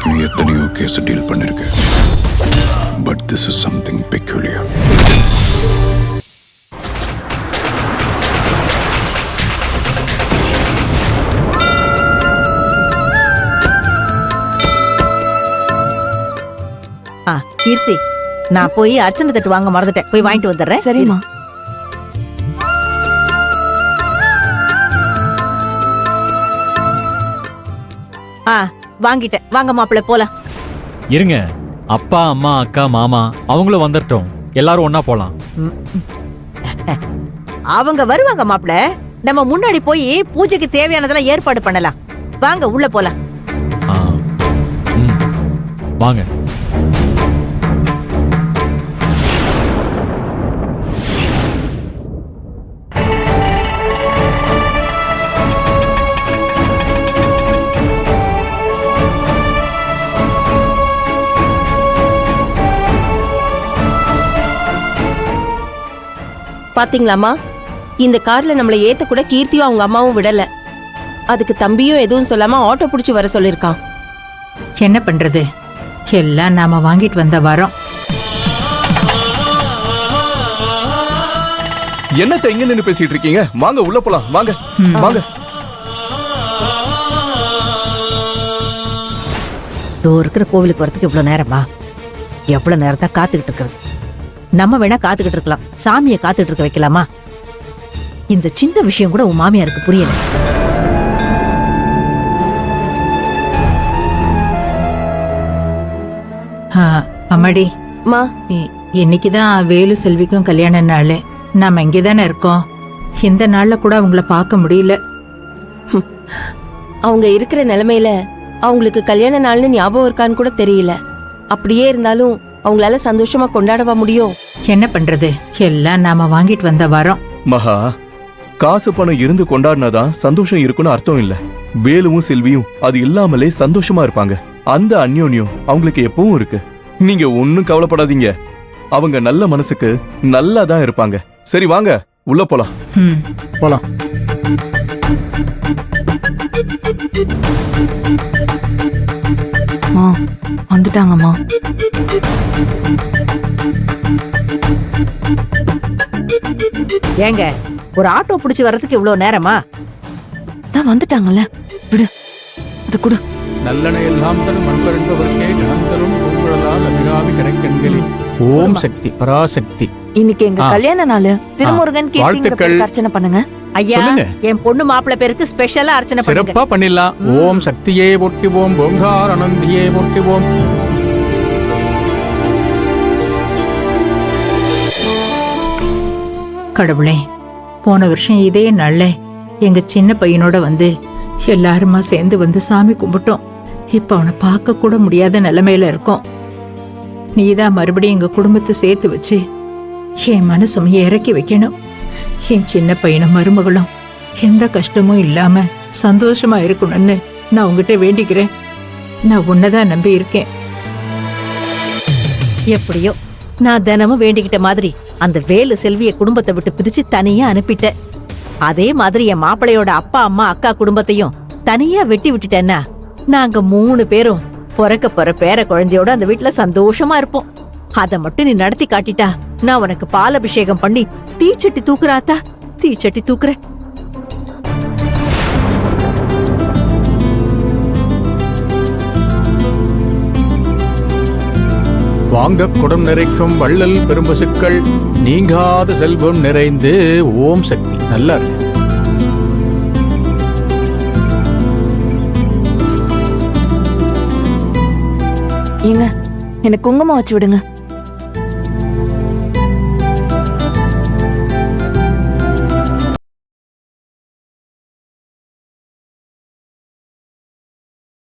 வரைக்கும் எத்தனையோ case deal பண்ணிருக்கேன். But this is something peculiar. Keerthi, நான் போய் அர்ச்சனை தட்டு வாங்க மறந்துட்டேன். போய் வாங்கிட்டு வந்துடுறேன். சரிம்மா. வாங்கிட்டேன். வாங்க மாப்பிள்ளை போலாம். இருங்க, அப்பா அம்மா அக்கா மாமா அவங்களும் வந்துட்டோம். எல்லாரும் ஒன்னா போலாம். அவங்க வருவாங்க மாப்பிள்ளை. நம்ம முன்னாடி போய் பூஜைக்கு தேவையானதெல்லாம் ஏற்பாடு பண்ணலாம். வாங்க உள்ள போலாம். வாங்க. பாத்தீங்களாமா, இந்த கார்ல நம்மள ஏத்த கூட கீர்த்தியும் அவங்க அம்மாவும் விடல. அதுக்கு தம்பியும் எதுவும் சொல்லாம ஆட்டோ புடிச்சு வர சொல்லிருக்கான். என்ன பண்றது, எல்லாம் நாம வாங்கிட்டு வந்த வரோம். என்னத்த எங்க நின்னு பேசிட்டு இருக்கீங்க? வாங்க உள்ள போலாம். வாங்க வாங்க. இருக்கிற கோவிலுக்கு வரதுக்கு இவ்வளவு நேரமா? எவ்வளவு நேரம் தான் காத்துக்கிட்டு இருக்கிறது? நம்ம வேணா காத்துக்கிட்டு இருக்கலாம், சாமியை காத்துக்கிட்டு இருக்க வைக்கலாமா? இந்த சின்ன விஷயம் கூட உன் மாமியாருக்கு புரியல. அம்மாடி, மா, இன்னைக்குதான் வேலு செல்விக்கும் கல்யாண நாள். நாம இங்கதானே இருக்கோம். இந்த நாள்ல கூட அவங்கள பார்க்க முடியல. அவங்க இருக்கிற நிலைமையில அவங்களுக்கு கல்யாண நாள்னு ஞாபகம் இருக்கான்னு கூட தெரியல. அப்படியே இருந்தாலும் அவங்களால சந்தோஷமா கொண்டாடவா முடியும்? என்ன பண்றது, எல்லாம் நாம வாங்கிட்டு வந்த வரோம். மகா, காசு பணம் இருந்து கொண்டாடினாதான் சந்தோஷம் இருக்குன்னு அர்த்தம் இல்ல. வேலுவும் செல்வியும் அது இல்லாமலே சந்தோஷமா இருப்பாங்க. அந்த அந்யோன்யம் அவங்களுக்கு எப்பவும் இருக்கு. நீங்க ஒன்னும் கவலைப்படாதீங்க. அவங்க நல்ல மனசுக்கு நல்லா தான் இருப்பாங்க. சரி வாங்க உள்ள போலாம். போலாம். வந்துட்டாங்கம்மா. ஏங்க, ஒரு ஆட்டோ பிடிச்சு வர்றதுக்கு இவ்வளவு நேரமா? தான் வந்துட்டாங்கல்ல, விடு. அது கூட நல்லன எல்லாம் தரும் மண்பர் என்பவர்க்கே கணம் தரும் பொங்கலால் அபிராமி கணக்கண்களில் ஓம் சக்தி பராசக்தி. இன்னைக்கு எங்க கல்யாண நாள். திருமுருகன் வாழ்த்துக்கள். அர்ச்சனை பண்ணுங்க. ஐயா, என் பொண்ணு மாப்பிள்ளை பேருக்கு ஸ்பெஷலா அர்ச்சனை பண்ணுங்க. சிறப்பா பண்ணிடலாம். ஓம் சக்தியே போற்றிவோம், ஓங்கார ஆனந்தியே போற்றிவோம். கடவுளே, போன வருஷம் இதே நாள்ல எங்க சின்ன பையனோட வந்து எல்லாருமா சேர்ந்து வந்து சாமி கும்பிட்டோம். இப்ப அவனை பார்க்க கூட முடியாத நிலைமையில இருக்கோம். நீதான் மறுபடியும் எங்க குடும்பத்தை சேர்த்து வச்சு என் மனசுமையை இறக்கி வைக்கணும். என் சின்ன பையனும் மருமகளும் எந்த கஷ்டமும் இல்லாம சந்தோஷமா இருக்கணும்னு நான் உங்ககிட்ட வேண்டிக்கிறேன். நான் உன்னதான் நம்பி இருக்கேன். எப்படியோ நான் தினமும் வேண்டிக்கிட்ட மாதிரி அந்த வேலு செல்விய குடும்பத்தை விட்டு பிரிச்சு தனியா அனுப்பிட்டேன். அதே மாதிரி என் மாப்பிள்ளையோட அப்பா அம்மா அக்கா குடும்பத்தையும் தனியா வெட்டி விட்டுட்டேன்னா நாங்க 3 பேரும் பிறக்க போற பேர குழந்தையோட அந்த வீட்டுல சந்தோஷமா இருப்போம். அத மட்டும் நீ நடத்தி காட்டிட்டா நான் உனக்கு பால் அபிஷேகம் பண்ணி தீச்சட்டி தூக்குறாத்தா, தீச்சட்டி தூக்குறேன். வாங்க குடம் நிறைக்கும் வள்ளல் பெரும்பசுக்கள் நீங்காத செல்வம் நிறைந்து ஓம் சக்தி. நல்லா இருக்கு. ஏங்க, எனக்கு குங்குமம் வச்சு விடுங்க.